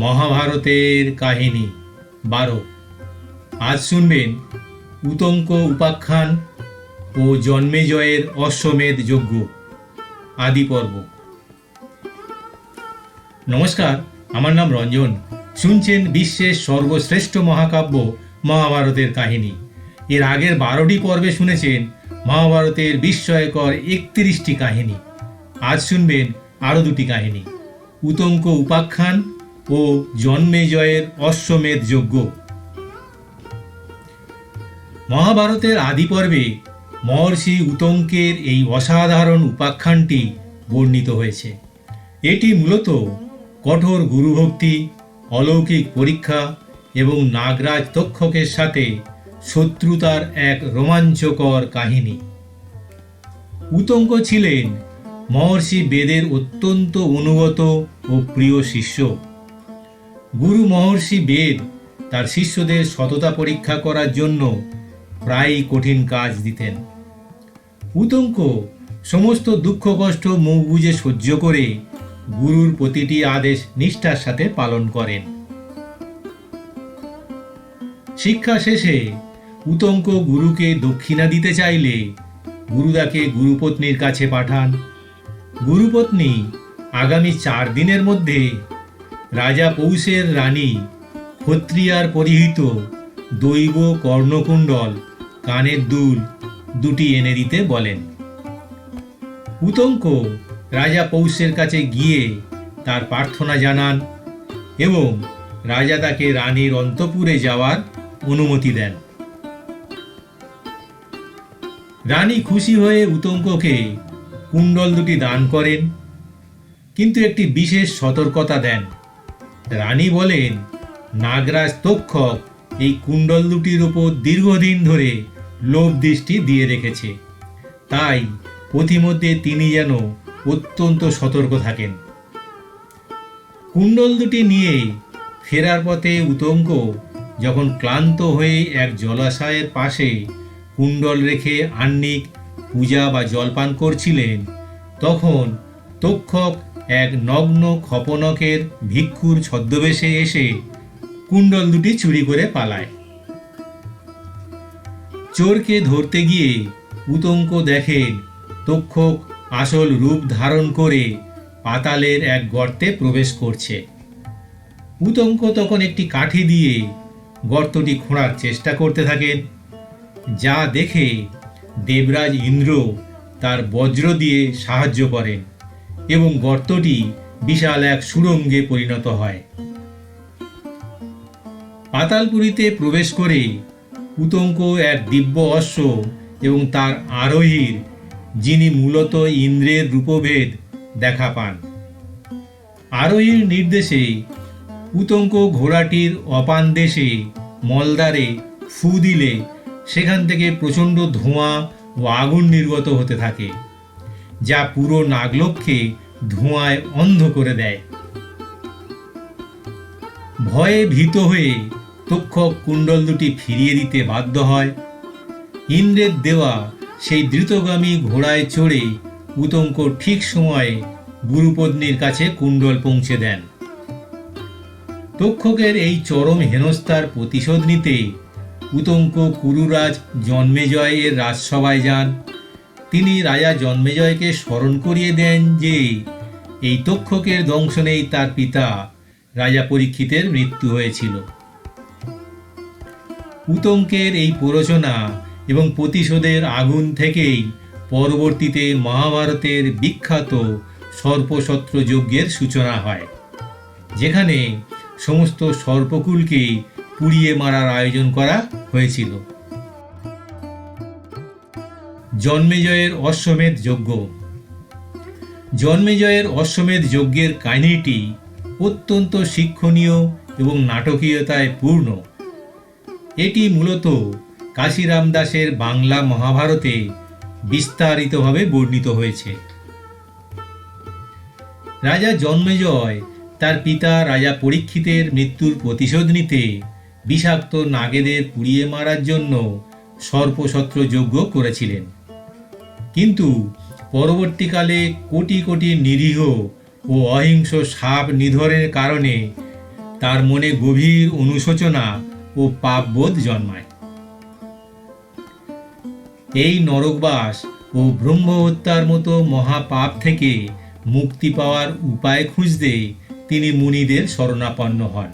মহাভারতের কাহিনী 12। আজ শুনবেন উতঙ্ক উপাখ্যান ও জন্মেজয়ের অশ্বমেধ যজ্ঞ আদি পর্ব। নমস্কার, আমার নাম রঞ্জন। শুনছেন বিশ্বের সর্বশ্রেষ্ঠ মহাকাব্য মহাভারতের কাহিনী। এর আগের 12টি পর্বে শুনেছেন মহাভারতের বিস্ময়কর 31টি কাহিনী। আজ শুনবেন আরও 2টি কাহিনী, উতঙ্ক উপাখ্যান ও জন্মেজয়ের অশ্বমেধ যজ্ঞ। মহাভারতের আদি পর্বে মহর্ষি উতঙ্কের এই অসাধারণ উপাখ্যানটি বর্ণিত হয়েছে। এটি মূলত কঠোর গুরুভক্তি, অলৌকিক পরীক্ষা এবং নাগরাজ তক্ষকের সাথে শত্রুতার এক রোমাঞ্চকর কাহিনী। উতঙ্ক ছিলেন মহর্ষি বেদের অত্যন্ত অনুগত ও প্রিয় শিষ্য। গুরু মহর্ষি বেদ তার শিষ্যদের সততা পরীক্ষা করার জন্য প্রায়ই কঠিন কাজ দিতেন। উতঙ্ক সমস্ত দুঃখ কষ্ট মুখ বুজে সহ্য করে গুরুর প্রতিটি আদেশ নিষ্ঠার সাথে পালন করেন। শিক্ষা শেষে উতঙ্ক গুরুকে দক্ষিণা দিতে চাইলে গুরু তাকে গুরুপত্নীর কাছে পাঠান। গুরুপত্নী আগামী 4 দিনের মধ্যে রাজা পৌষের রানী ক্ষত্রিয়ার পরিহিত দৈব কর্ণকুণ্ডল, কানের দুল 2টি এনে দিতে বলেন। উতঙ্ক রাজা পৌষের কাছে গিয়ে তার প্রার্থনা জানান এবং রাজা তাকে রানীর অন্তঃপুরে যাওয়ার অনুমতি দেন। রানী খুশি হয়ে উতঙ্ককে কুণ্ডল 2টি দান করেন, কিন্তু একটি বিশেষ সতর্কতা দেন। রানী বলেন, নাগরাজ তক্ষক এই কুণ্ডল 2টির উপর দীর্ঘদিন ধরে লোভ দৃষ্টি দিয়ে রেখেছে, তাই পথিমধ্যে তিনি যেন অত্যন্ত সতর্ক থাকেন। কুণ্ডল 2টি নিয়ে ফেরার পথে উতঙ্ক যখন ক্লান্ত হয়ে এক জলাশয়ের পাশে কুণ্ডল রেখে আহ্নিক পূজা বা জলপান করছিলেন, তখন তক্ষক এক নগ্ন খপনকের ভিক্ষুর ছদ্মবেশে এসে কুণ্ডল 2টি চুরি করে পালায়। চোরকে ধরতে গিয়ে উতঙ্ক দেখেন তক্ষক আসল রূপ ধারণ করে পাতালের এক গর্তে প্রবেশ করছে। উতঙ্ক তখন একটি কাঠি দিয়ে গর্তটি খোঁড়ার চেষ্টা করতে থাকেন, যা দেখে দেবরাজ ইন্দ্র তার বজ্র দিয়ে সাহায্য করেন এবং গর্তটি বিশাল এক সুড়ঙ্গে পরিণত হয়। পাতালপুরীতে প্রবেশ করে উতঙ্ক এক দিব্য অশ্ব এবং তার আরোহীর, যিনি মূলত ইন্দ্রের রূপভেদ, দেখা পান। আরোহীর নির্দেশে উতঙ্ক ঘোড়াটির অপান দেশে মলদ্বারে ফু দিলে সেখান থেকে প্রচণ্ড ধোঁয়া ও আগুন নির্গত হতে থাকে, যা পুরো নাগলোককে ধোঁয়ায় অন্ধ করে দেয়। ভয়ে ভীত হয়ে তক্ষক কুণ্ডল 2টি ফিরিয়ে দিতে বাধ্য হয়। ইন্দ্রের দেওয়া সেই দ্রুতগামী ঘোড়ায় চড়ে উতঙ্ক ঠিক সময়ে গুরুপত্নীর কাছে কুণ্ডল পৌঁছে দেন। তক্ষকের এই চরম হেনস্থার প্রতিশোধ নিতে উতঙ্ক কুরুরাজ জন্মেজয়ের রাজসভায় যান। তিনি রাজা জন্মেজয়কে স্মরণ করিয়ে দেন যে এই তক্ষকের দংশনেই তার পিতা রাজা পরীক্ষিতের মৃত্যু হয়েছিল। উতঙ্কের এই প্ররোচনা এবং প্রতিশোধের আগুন থেকেই পরবর্তীতে মহাভারতের বিখ্যাত সর্পসত্র যজ্ঞের সূচনা হয়, যেখানে সমস্ত সর্পকুলকে পুড়িয়ে মারার আয়োজন করা হয়েছিল। জন্মেজয়ের অশ্বমেধ যজ্ঞ। জন্মেজয়ের অশ্বমেধ যজ্ঞের কাহিনীটি অত্যন্ত শিক্ষণীয় এবং নাটকীয়তায় পূর্ণ। এটি মূলত কাশিরাম দাসের বাংলা মহাভারতে বিস্তারিতভাবে বর্ণিত হয়েছে। রাজা জন্মেজয় তার পিতা রাজা পরীক্ষিতের মৃত্যুর প্রতিশোধ নিতে বিষাক্ত নাগেদের পুড়িয়ে মারার জন্য সর্পসত্র যজ্ঞ করেছিলেন, কিন্তু পরবর্তীকালে কোটি কোটি নিরীহ ও অহিংস সাপ নিধনের কারণে তার মনে গভীর অনুশোচনা ও পাপবোধ জন্মায়। এই নরকবাস ও ব্রহ্ম হত্যার মতো মহাপাপ থেকে মুক্তি পাওয়ার উপায় খুঁজতে তিনি মুনিদের শরণাপন্ন হন।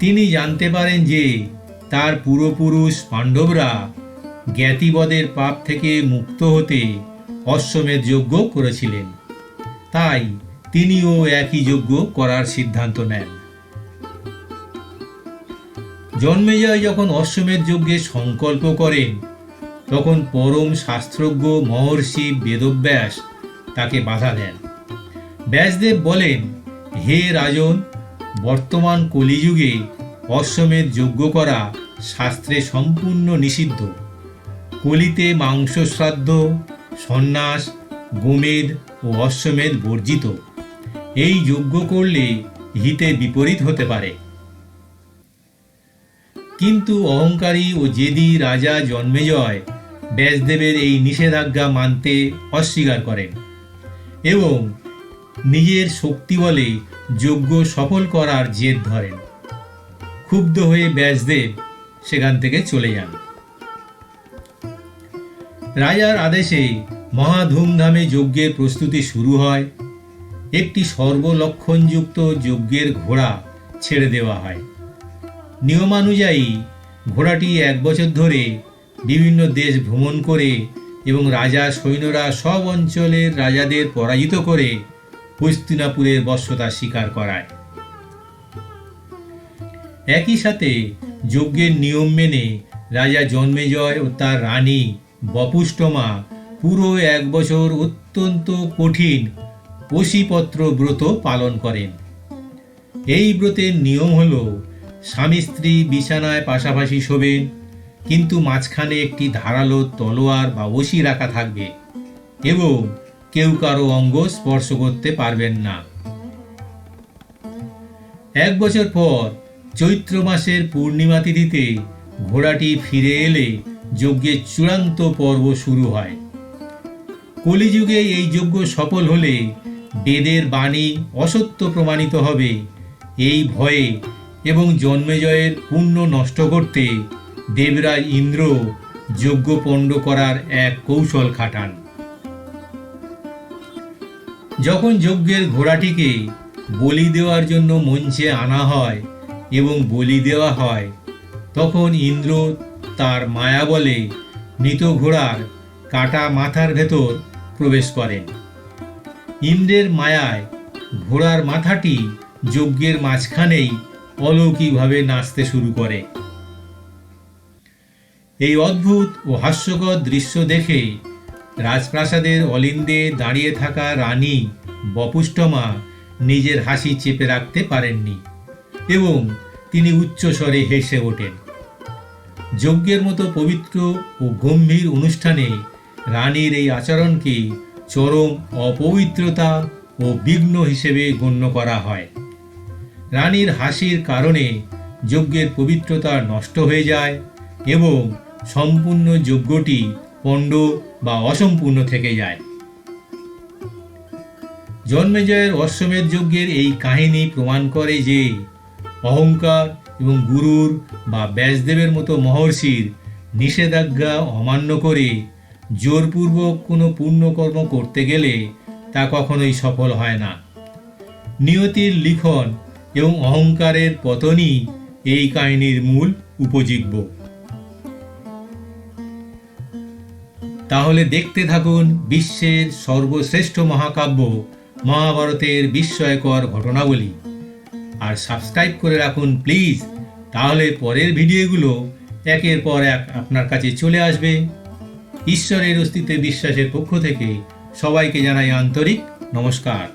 তিনি জানতে পারেন যে তার পূর্বপুরুষ পাণ্ডবরা জ্ঞাতিবদের পাপ থেকে মুক্ত হতে অশ্বমেধ যজ্ঞ করেছিলেন, তাই তিনিও একই যজ্ঞ করার সিদ্ধান্ত নেন। জন্মেজয় যখন অশ্বমেধ যজ্ঞে সংকল্প করেন, তখন পরম শাস্ত্রজ্ঞ মহর্ষি বেদব্যাস তাকে বাধা দেন। ব্যাসদেব বলেন, হে রাজন, বর্তমান কলিযুগে অশ্বমেধ যজ্ঞ করা শাস্ত্রে সম্পূর্ণ নিষিদ্ধ। কলিতে মাংস শ্রাদ্ধ, সন্ন্যাস, গোমেধ ও অশ্বমেধ বর্জিত। এই যজ্ঞ করলে হিতে বিপরীত হতে পারে। কিন্তু অহংকারী ও জেদি রাজা জন্মেজয় ব্যাসদেবের এই নিষেধাজ্ঞা মানতে অস্বীকার করেন এবং নিজের শক্তি বলে যজ্ঞ সফল করার জেদ ধরেন। ক্ষুব্ধ হয়ে ব্যাসদেব সেখান থেকে চলে যান। রাজার আদেশে মহা ধুমধামে যজ্ঞের প্রস্তুতি শুরু হয়। একটি সর্বলক্ষণযুক্ত যজ্ঞের ঘোড়া ছেড়ে দেওয়া হয়। নিয়মানুযায়ী ঘোড়াটি 1 বছর ধরে বিভিন্ন দেশ ভ্রমণ করে এবং রাজা সৈন্যরা সব অঞ্চলের রাজাদের পরাজিত করে হস্তিনাপুরের বশ্যতা স্বীকার করায়। একই সাথে যজ্ঞের নিয়ম মেনে রাজা জন্মেজয় ও তার রানী বপুষ্টমা পুরো 1 বছর অত্যন্ত কঠিন অসিপত্র ব্রত পালন করেন। এই ব্রতের নিয়ম হল, স্বামী স্ত্রী বিছানায় পাশাপাশি শোবেন, কিন্তু মাঝখানে একটি ধারালো তলোয়ার বা অসি রাখা থাকবে এবং কেউ কারো অঙ্গ স্পর্শ করতে পারবেন না। 1 বছর পর চৈত্র মাসের পূর্ণিমা তিথিতে ঘোড়াটি ফিরে এলে যজ্ঞের চূড়ান্ত পর্ব শুরু হয়। কলিযুগে এই যজ্ঞ সফল হলে বেদের বাণী অসত্য প্রমাণিত হবে, এই ভয়ে এবং জন্মেজয়ের পুণ্য নষ্ট করতে দেবরাজ ইন্দ্র যজ্ঞ পণ্ড করার এক কৌশল খাটান। যখন যজ্ঞের ঘোড়াটিকে বলি দেওয়ার জন্য মঞ্চে আনা হয় এবং বলি দেওয়া হয়, তখন ইন্দ্র তার মায়া বলে মৃত ঘোড়ার কাটা মাথার ভেতর প্রবেশ করেন। ইন্দ্রের মায়ায় ঘোড়ার মাথাটি যজ্ঞের মাঝখানেই অলৌকিকভাবে নাচতে শুরু করে। এই অদ্ভুত ও হাস্যকর দৃশ্য দেখে রাজপ্রাসাদের অলিন্দে দাঁড়িয়ে থাকা রানী বপুষ্টমা নিজের হাসি চেপে রাখতে পারেননি এবং তিনি উচ্চস্বরে হেসে ওঠেন। যজ্ঞের মতো পবিত্র ও গম্ভীর অনুষ্ঠানে রানীর এই আচরণকে চরম অপবিত্রতা ও বিঘ্ন হিসেবে গণ্য করা হয়। রানীর হাসির কারণে যজ্ঞের পবিত্রতা নষ্ট হয়ে যায় এবং সম্পূর্ণ যজ্ঞটি পণ্ড বা অসম্পূর্ণ থেকে যায়। জন্মেজয়ের অশ্বমেধ যজ্ঞের এই কাহিনী প্রমাণ করে যে অহংকার এবং গুরুর বা ব্যাসদেবের মতো মহর্ষির নিষেধাজ্ঞা অমান্য করে জোরপূর্বক কোনো পুণ্যকর্ম করতে গেলে তা কখনোই সফল হয় না। নিয়তির লিখন এবং অহংকারের পতনই এই কাহিনীর মূল উপজীব্য। তাহলে দেখতে থাকুন বিশ্বের সর্বশ্রেষ্ঠ মহাকাব্য মহাভারতের বিস্ময়কর ঘটনাবলী, আর সাবস্ক্রাইব করে রাখুন প্লিজ, তাহলে পরের ভিডিওগুলো একের পর এক আপনার কাছে চলে আসবে। ঈশ্বরের অস্তিত্বে বিশ্বাসের পক্ষ থেকে সবাইকে জানাই আন্তরিক নমস্কার।